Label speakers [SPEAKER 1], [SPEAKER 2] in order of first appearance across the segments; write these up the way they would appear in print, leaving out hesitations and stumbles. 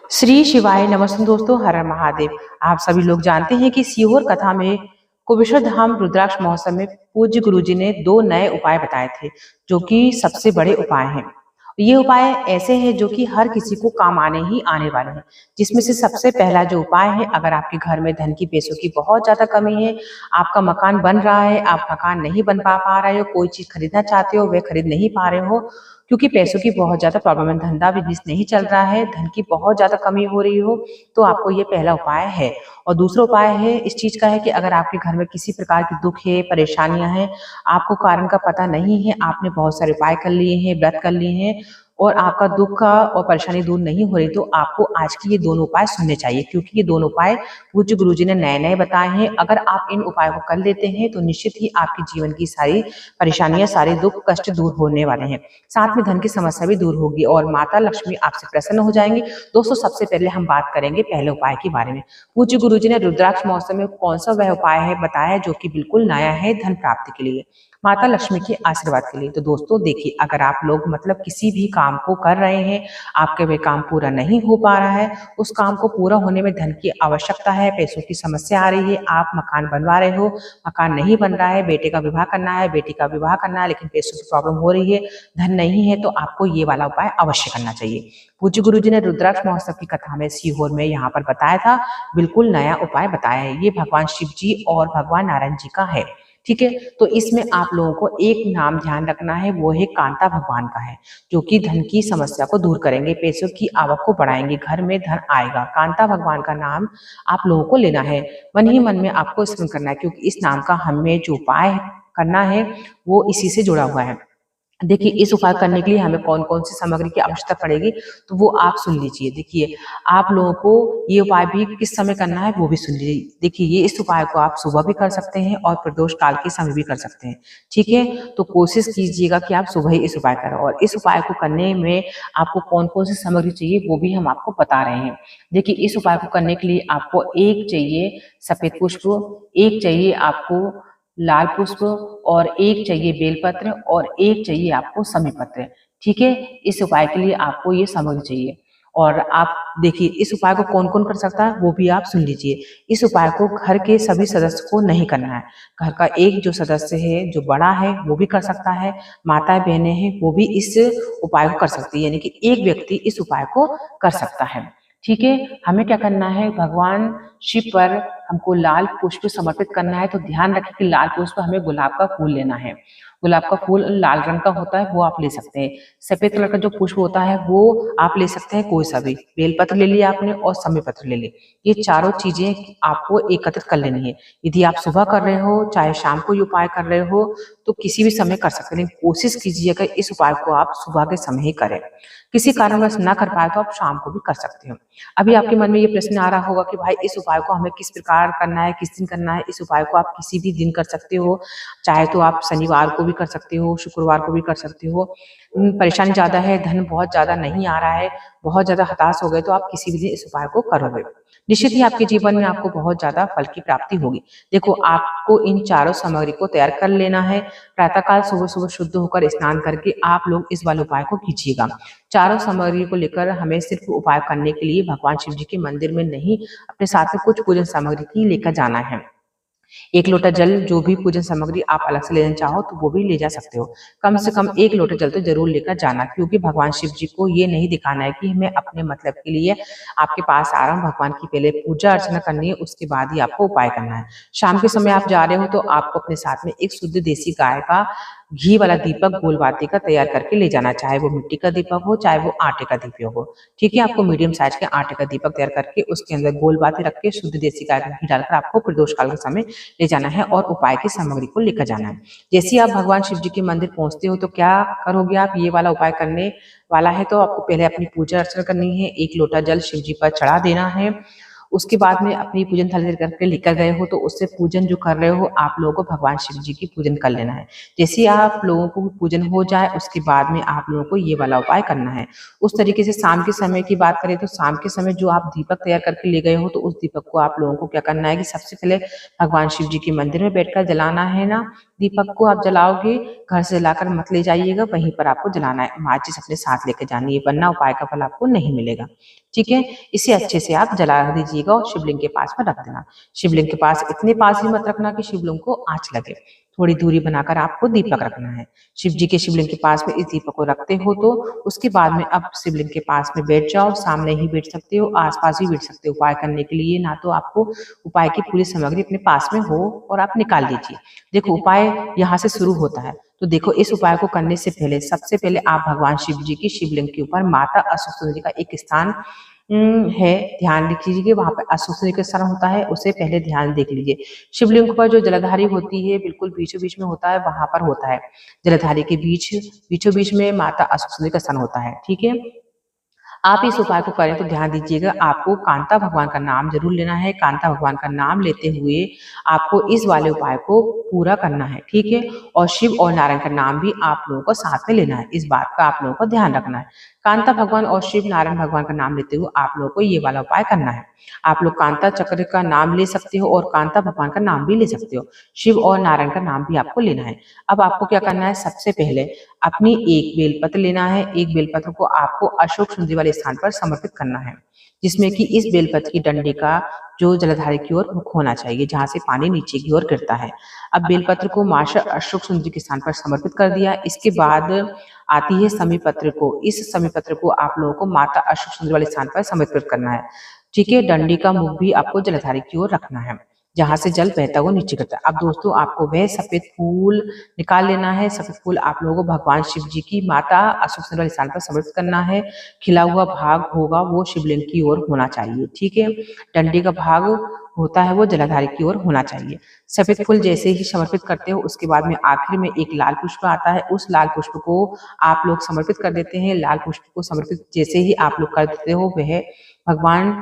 [SPEAKER 1] श्री शिवाय नमस्ते दोस्तों, हर हर महादेव। आप सभी लोग जानते हैं कि सीहोर कथा में कुबेश्वर धाम रुद्राक्ष महोत्सव में पूज्य गुरुजी ने दो नए उपाय बताए थे, जो कि सबसे बड़े उपाय हैं। ये उपाय ऐसे हैं जो कि हर किसी को काम आने ही आने वाले हैं। जिसमें से सबसे पहला जो उपाय है, अगर आपके घर में धन की पैसों की बहुत ज्यादा कमी है, आपका मकान बन रहा है, आप मकान नहीं बन पा रहे हो, कोई चीज खरीदना चाहते हो वह खरीद नहीं पा रहे हो क्योंकि पैसों की बहुत ज्यादा प्रॉब्लम है, धंधा बिजनेस नहीं चल रहा है, धन की बहुत ज्यादा कमी हो रही हो, तो आपको ये पहला उपाय है। और दूसरा उपाय है इस चीज का है कि अगर आपके घर में किसी प्रकार की दुख है, परेशानियां हैं, आपको कारण का पता नहीं है, आपने बहुत सारे उपाय कर लिए हैं, व्रत कर लिए हैं और आपका दुख का और परेशानी दूर नहीं हो रही, तो आपको आज के ये दोनों उपाय सुनने चाहिए, क्योंकि ये दोनों उपाय पूज्य गुरुजी ने नए नए बताए हैं। अगर आप इन उपायों को कर लेते हैं तो निश्चित ही आपके जीवन की सारी परेशानियां, सारे दुख कष्ट दूर होने वाले हैं। साथ में धन की समस्या भी दूर होगी और माता लक्ष्मी आपसे प्रसन्न हो जाएंगी। दोस्तों, सबसे पहले हम बात करेंगे पहले उपाय के बारे में। पूज्य गुरुजी ने रुद्राक्ष महोत्सव में कौन सा वह उपाय है बताया जो कि बिल्कुल नया है धन प्राप्ति के लिए, माता लक्ष्मी के आशीर्वाद के लिए। तो दोस्तों देखिए, अगर आप लोग मतलब किसी भी काम को कर रहे हैं, आपके वे काम पूरा नहीं हो पा रहा है, उस काम को पूरा होने में धन की आवश्यकता है, पैसों की समस्या आ रही है, आप मकान बनवा रहे हो, मकान नहीं बन रहा है, बेटे का विवाह करना है, बेटी का विवाह करना है, लेकिन पैसों की प्रॉब्लम हो रही है, धन नहीं है, तो आपको ये वाला उपाय अवश्य करना चाहिए। पूज्य गुरुजी ने रुद्राक्ष महोत्सव की कथा में सीहोर में यहाँ पर बताया था, बिल्कुल नया उपाय बताया है। ये भगवान शिव जी और भगवान नारायण जी का है। ठीक है, तो इसमें आप लोगों को एक नाम ध्यान रखना है, वो है कांता भगवान का है, जो कि धन की समस्या को दूर करेंगे, पैसों की आवक को बढ़ाएंगे, घर में धन आएगा। कांता भगवान का नाम आप लोगों को लेना है, मन ही मन में आपको स्मरण करना है, क्योंकि इस नाम का हमें जो उपाय करना है वो इसी से जुड़ा हुआ है। देखिए, इस उपाय करने के लिए हमें कौन कौन सी सामग्री की आवश्यकता पड़ेगी, तो वो आप सुन लीजिए। देखिए, आप लोगों को ये उपाय भी किस समय करना है वो भी सुन लीजिए। देखिए, ये इस उपाय को आप सुबह भी कर सकते हैं और प्रदोष काल के समय भी कर सकते हैं। ठीक है, तो कोशिश कीजिएगा कि आप सुबह ही इस उपाय करें। और इस उपाय को करने में आपको कौन कौन सी सामग्री चाहिए वो भी हम आपको बता रहे हैं। देखिए, इस उपाय को करने के लिए आपको एक चाहिए सफेद पुष्प, एक चाहिए आपको लाल पुष्प, और एक चाहिए बेलपत्र, और एक चाहिए आपको समी पत्र। ठीक है, इस उपाय के लिए आपको ये सामग्री चाहिए। और आप देखिए, इस उपाय को कौन कौन कर सकता है वो भी आप सुन लीजिए। इस उपाय को घर के सभी सदस्य को नहीं करना है, घर का एक जो सदस्य है जो बड़ा है वो भी कर सकता है, माताएं बहनें हैं वो भी इस उपाय को कर सकती है, यानी कि एक व्यक्ति इस उपाय को कर सकता है। ठीक है, हमें क्या करना है, भगवान शिव पर हमको लाल पुष्प समर्पित करना है। तो ध्यान रखें कि लाल पुष्प हमें गुलाब का फूल लेना है। गुलाब का फूल लाल रंग का होता है, वो आप ले सकते हैं। सफेद कलर का जो पुष्प होता है वो आप ले सकते हैं, कोई सा भी। बेलपत्र ले लिया आपने और समी पत्र ले लिए। ये चारों चीजें आपको एकत्रित कर लेनी है। यदि आप सुबह कर रहे हो चाहे शाम को ये उपाय कर रहे हो, तो किसी भी समय कर सकते हैं, लेकिन कोशिश कीजिएगा इस उपाय को आप सुबह के समय ही करें। किसी कारणवश ना कर पाए तो आप शाम को भी कर सकते हो। अभी आपके मन में ये प्रश्न आ रहा होगा कि भाई इस उपाय को हमें किस प्रकार करना है, किस दिन करना है। इस उपाय को आप किसी भी दिन कर सकते हो, चाहे तो आप शनिवार को भी कर सकते हो, शुक्रवार को भी कर सकते हो। परेशानी ज्यादा है, धन बहुत ज्यादा नहीं आ रहा है, बहुत ज्यादा हताश हो गए, तो आप किसी भी दिन इस उपाय को करोगे, निश्चित ही आपके जीवन में आपको बहुत ज्यादा फल की प्राप्ति होगी। देखो, आपको इन चारों सामग्री को तैयार कर लेना है। प्रातःकाल सुबह सुबह शुद्ध होकर स्नान करके आप लोग इस वाले उपाय को कीजिएगा। चारों सामग्री को लेकर हमें सिर्फ उपाय करने के लिए भगवान शिव जी के मंदिर में नहीं, अपने साथ में कुछ पूजन सामग्री की लेकर जाना है। एक लोटा जल, जो भी पूजन सामग्री आप अलग से लेना चाहो तो वो भी ले जा सकते हो। कम से कम एक लोटा जल तो जरूर लेकर जाना, क्योंकि भगवान शिव जी को ये नहीं दिखाना है कि मैं अपने मतलब के लिए आपके पास आ रहा हूँ। भगवान की पहले पूजा अर्चना करनी है, उसके बाद ही आपको उपाय करना है। शाम के समय आप जा रहे हो तो आपको अपने साथ में एक शुद्ध देसी गाय का घी वाला दीपक गोलबाती का तैयार करके ले जाना, चाहे वो मिट्टी का दीपक हो चाहे वो आटे का दीपक हो। ठीक है, आपको मीडियम साइज के आटे का दीपक तैयार करके उसके अंदर गोलबाती रख के शुद्ध देसी गाय का घी डालकर आपको प्रदोष काल के समय ले जाना है और उपाय की सामग्री को लेकर जाना है। जैसे ही आप भगवान शिव जी के मंदिर पहुंचते हो तो क्या करोगे, आप ये वाला उपाय करने वाला है तो आपको पहले अपनी पूजा अर्चना करनी है। एक लोटा जल शिव जी पर चढ़ा देना है। उसके बाद में अपनी पूजन थाली करके लेकर गए हो तो उससे पूजन जो कर रहे हो आप लोगों को भगवान शिव जी की पूजन कर लेना है। जैसे आप लोगों को पूजन हो जाए उसके बाद में आप लोगों को ये वाला उपाय करना है। उस तरीके से शाम के समय की बात करें तो शाम के समय जो आप दीपक तैयार करके ले गए हो तो उस दीपक को आप लोगों को क्या करना है कि सबसे पहले भगवान शिव जी के मंदिर में बैठकर जलाना है ना। दीपक को आप जलाओगे, घर से जलाकर मत ले जाइएगा, वहीं पर आपको जलाना है। माचिस अपने साथ लेकर जानी है, वरना उपाय का फल आपको नहीं मिलेगा। ठीक है। इसे अच्छे से आप जला दीजिएगा और शिवलिंग के पास में रख देना। शिवलिंग के पास इतने पास ही मत रखना कि शिवलिंग को आंच लगे, थोड़ी दूरी बनाकर आपको दीपक रखना है। शिव जी के शिवलिंग के पास में इस दीपक को रखते हो तो उसके बाद में अब शिवलिंग के पास में बैठ जाओ, सामने ही बैठ सकते हो, आसपास भी बैठ सकते हो। उपाय करने के लिए ना तो आपको उपाय की पूरी सामग्री अपने पास में हो और आप निकाल लीजिए। देखो उपाय यहाँ से शुरू होता है। तो देखो इस उपाय को करने से पहले सबसे पहले आप भगवान शिव जी की शिवलिंग के ऊपर माता अष्ट सुंदरी का एक स्थान है, ध्यान रख लीजिए, वहां पर अष्ट सुंदरी का स्थान होता है, उसे पहले ध्यान देख लीजिए। शिवलिंग पर जो जलधारी होती है बिल्कुल बीचों बीच में होता है, वहां पर होता है जलधारी के बीचों बीच में माता अष्ट सुंदरी का स्थान होता है। ठीक है। आप इस उपाय को करें तो ध्यान दीजिएगा, आपको कांता भगवान का नाम जरूर लेना है। कांता भगवान का नाम लेते हुए आपको इस वाले उपाय को पूरा करना है। ठीक है। और शिव और नारायण का नाम भी आप लोगों को साथ में लेना है, इस बात का आप लोगों को ध्यान रखना है। कांता भगवान और शिव नारायण भगवान का नाम लेते हुए आप लोगों को ये वाला उपाय करना है। आप लोग कांता चक्र का नाम ले सकते हो और कांता भगवान का नाम भी ले सकते हो। शिव और नारायण का नाम भी आपको लेना है। अब आपको क्या करना है, सबसे पहले अपनी एक बेलपत्र लेना है। एक बेलपत्र को आपको अशोक सुंदरी वाले स्थान पर समर्पित करना है, जिसमें कि इस बेलपत्र की डंडी का जो जलधारी की ओर मुख होना चाहिए, जहां से पानी नीचे की ओर गिरता है। अब बेलपत्र को माशा अशोक सुंदरी के स्थान पर समर्पित कर दिया। इसके बाद आती है समी पत्र को। इस समी पत्र को आप लोगों को माता अशोक सुंदरी वाले स्थान पर समर्पित करना है। ठीक है। डंडी का मुख भी आपको जलधारी की ओर रखना है, जहां से जल बहता हुआ नीचे गिरता है। अब दोस्तों आपको वह सफेद फूल निकाल लेना है। सफेद फूल आप लोगों को भगवान शिव जी की माता अशोक सुंदरी वाले स्थान पर समर्पित करना है। खिला हुआ भाग होगा वो शिवलिंग की ओर होना चाहिए। ठीक है। डंडी का भाग होता है वो जलाधारी की ओर होना चाहिए। सफेद फूल जैसे ही समर्पित करते हो उसके बाद में आखिर में एक लाल पुष्प आता है, उस लाल पुष्प को आप लोग समर्पित कर देते हैं। लाल पुष्प को समर्पित जैसे ही आप लोग कर देते हो वह भगवान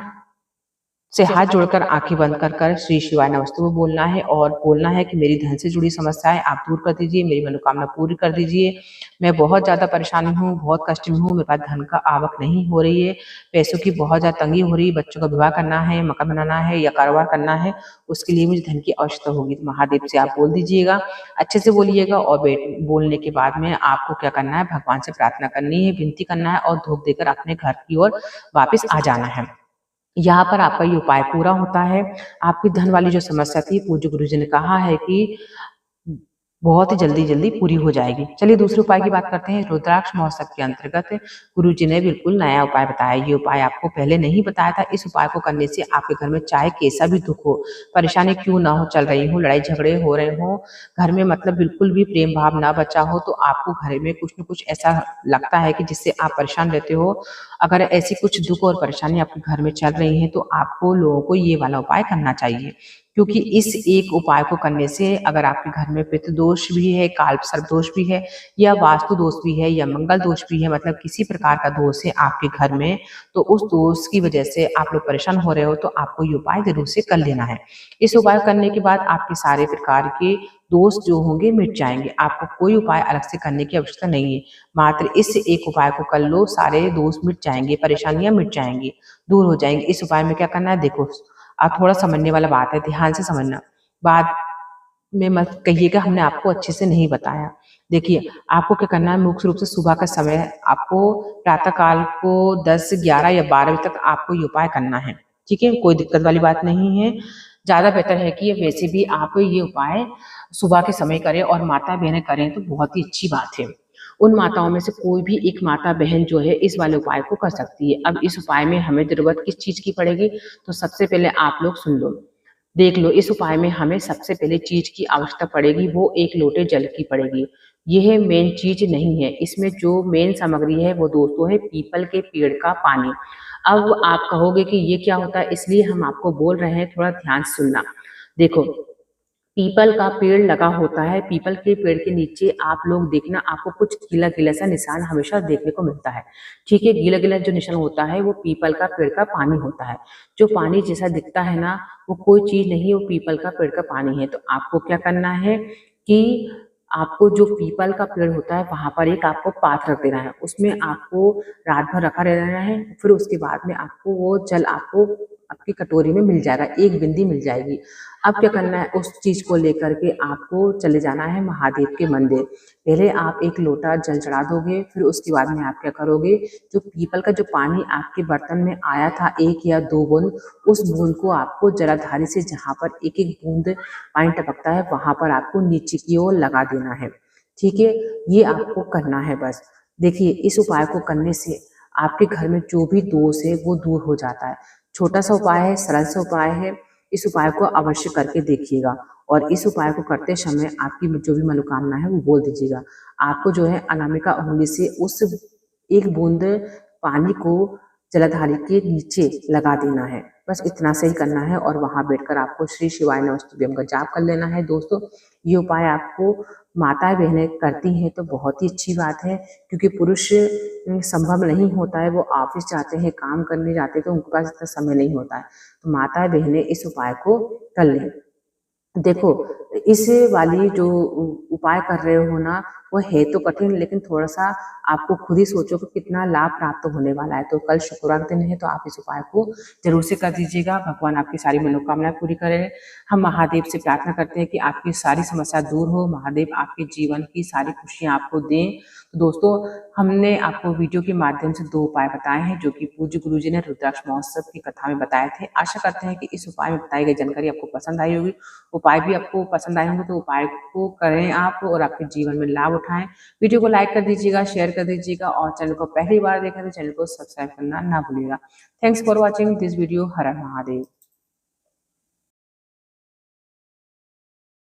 [SPEAKER 1] से हाथ जोड़कर आंखें बंद कर कर श्री शिवाय नमस्तुभ्यं बोलना है और बोलना है कि मेरी धन से जुड़ी समस्याएं आप दूर कर दीजिए, मेरी मनोकामना पूरी कर दीजिए। मैं बहुत ज्यादा परेशानी हूँ, बहुत कष्ट में हूँ, मेरे पास धन का आवक नहीं हो रही है, पैसों की बहुत ज्यादा तंगी हो रही है, बच्चों का विवाह करना है, मकान बनाना है या कारोबार करना है, उसके लिए मुझे धन की आवश्यकता होगी। तो महादेव से आप बोल दीजिएगा, अच्छे से बोलिएगा। और बोलने के बाद में आपको क्या करना है, भगवान से प्रार्थना करनी है, विनती करना है और धूप देकर अपने घर की ओर वापिस आ जाना है। यहाँ पर आपका ये उपाय पूरा होता है। आपकी धन वाली जो समस्या थी पूज्य गुरु जी ने कहा है कि बहुत ही जल्दी जल्दी पूरी हो जाएगी। चलिए दूसरे उपाय की बात करते हैं। रुद्राक्ष महोत्सव के अंतर्गत गुरु जी ने बिल्कुल नया उपाय बताया। ये उपाय आपको पहले नहीं बताया था। इस उपाय को करने से आपके घर में चाहे कैसा भी दुख हो, परेशानी क्यों ना हो, चल रही हो, लड़ाई झगड़े हो रहे हो, घर में मतलब बिल्कुल भी प्रेम भाव ना बचा हो, तो आपको घर में कुछ न कुछ ऐसा लगता है कि जिससे आप परेशान रहते हो, अगर ऐसी कुछ दुख और परेशानी आपके घर में चल रही है तो आपको लोगों को ये वाला उपाय करना चाहिए। क्योंकि इस एक उपाय को करने से अगर आपके घर में पितृ दोष भी है, काल सर्प दोष भी है, या वास्तु दोष भी है, या मंगल दोष भी है, मतलब किसी प्रकार का दोष है आपके घर में, तो उस दोष की वजह से आप लोग परेशान हो रहे हो, तो आपको ये उपाय जरूर से कर लेना है। इस उपाय करने के बाद आपके सारे प्रकार के दोष जो होंगे मिट जाएंगे। आपको कोई उपाय अलग से करने की आवश्यकता नहीं है, मात्र इस एक उपाय को कर लो, सारे दोष मिट जाएंगे, परेशानियां मिट जाएंगी, दूर हो जाएंगी। इस उपाय में क्या करना है, देखो आप थोड़ा समझने वाला बात है, ध्यान से समझना, बात में मत कहिएगा हमने आपको अच्छे से नहीं बताया। देखिए आपको क्या करना है, मुख्य रूप से सुबह का समय आपको प्रातः काल को 10, 11 या 12 बजे तक आपको ये उपाय करना है। ठीक है, कोई दिक्कत वाली बात नहीं है। ज्यादा बेहतर है कि वैसे भी आप ये उपाय सुबह के समय करें और माता बहनें करें तो बहुत ही अच्छी बात है। उन माताओं में से कोई भी एक माता बहन जो है इस वाले उपाय को कर सकती है। अब इस उपाय में हमें जरूरत किस चीज की पड़ेगी, तो सबसे पहले आप लोग सुन लो, देख लो। इस उपाय में हमें सबसे पहले चीज की आवश्यकता पड़ेगी, वो एक लोटे जल की पड़ेगी। यह मेन चीज नहीं है, इसमें जो मेन सामग्री है वो दोस्तों है पीपल के पेड़ का पानी। अब आप कहोगे कि ये क्या होता है, इसलिए हम आपको बोल रहे हैं, थोड़ा ध्यान से सुनना। देखो पीपल का पेड़ लगा होता है, पीपल के पेड़ के नीचे आप लोग देखना, आपको कुछ गीला गीला सा निशान हमेशा देखने को मिलता है। ठीक है, गीला गीला जो निशान होता है वो पीपल का पेड़ का पानी होता है। जो पानी जैसा दिखता है ना, वो कोई चीज नहीं है, वो पीपल का पेड़ का पानी है। तो आपको क्या करना है कि आपको जो पीपल का पेड़ होता है वहां पर एक आपको पात्र रख देना है, उसमें आपको रात भर रखा रहना है। फिर उसके बाद में आपको वो जल आपको आपकी कटोरी में मिल जाएगा, एक बिंदी मिल जाएगी। अब क्या करना है, उस चीज को लेकर के आपको चले जाना है महादेव के मंदिर। पहले आप एक लोटा जल चढ़ा दोगे, फिर उसके बाद में आप क्या करोगे, जो पीपल का जो पानी आपके बर्तन में आया था 1 या 2 बूंद, उस बूंद को आपको जलाधारी से जहाँ पर एक एक बूंद पानी टपकता है वहां पर आपको नीचे की ओर लगा देना है। ठीक है, ये आपको करना है बस। देखिए, इस उपाय को करने से आपके घर में जो भी दोष है वो दूर हो जाता है। छोटा सा उपाय है, सरल सा उपाय है। इस उपाय को अवश्य करके देखिएगा, और इस उपाय को करते समय आपकी जो भी मनोकामना है वो बोल दीजिएगा। आपको जो है अनामिका उंगली से उस एक बूंद पानी को जलाधारी के नीचे लगा देना है। बस इतना सही करना है, और वहां बैठकर आपको श्री शिवाय नमस्तुभ्यम का जाप कर लेना है। दोस्तों, ये उपाय आपको माताएं बहनें करती हैं तो बहुत ही अच्छी बात है, क्योंकि पुरुष संभव नहीं होता है, वो ऑफिस जाते हैं, काम करने जाते हैं, तो उनके पास इतना समय नहीं होता है। तो माताएं बहनें इस उपाय को कर लें। देखो, इस वाली जो उपाय कर रहे हो ना, वो है तो कठिन, लेकिन थोड़ा सा आपको खुद ही सोचो कि कितना लाभ प्राप्त होने वाला है। तो कल शुक्रवार दिन है, तो आप इस उपाय को जरूर से कर दीजिएगा। भगवान आपकी सारी मनोकामनाएं पूरी करें। हम महादेव से प्रार्थना करते हैं कि आपकी सारी समस्या दूर हो, महादेव आपके जीवन की सारी खुशियां आपको दें। तो दोस्तों, हमने आपको वीडियो के माध्यम से 2 उपाय बताए हैं, जो कि पूज्य गुरुजी ने रुद्राक्ष महोत्सव की कथा में बताए थे। आशा करते हैं कि इस उपाय में बताई गई जानकारी आपको पसंद आई होगी, उपाय भी आपको पसंद आए होंगे। तो उपाय को करें आप, और आपके जीवन में लाभ उठाएं। वीडियो को लाइक कर दीजिएगा, शेयर कर दीजिएगा, और चैनल को पहली बार देखा तो चैनल को सब्सक्राइब करना ना भूलिएगा। Thanks for watching this video. Her her Mahadev.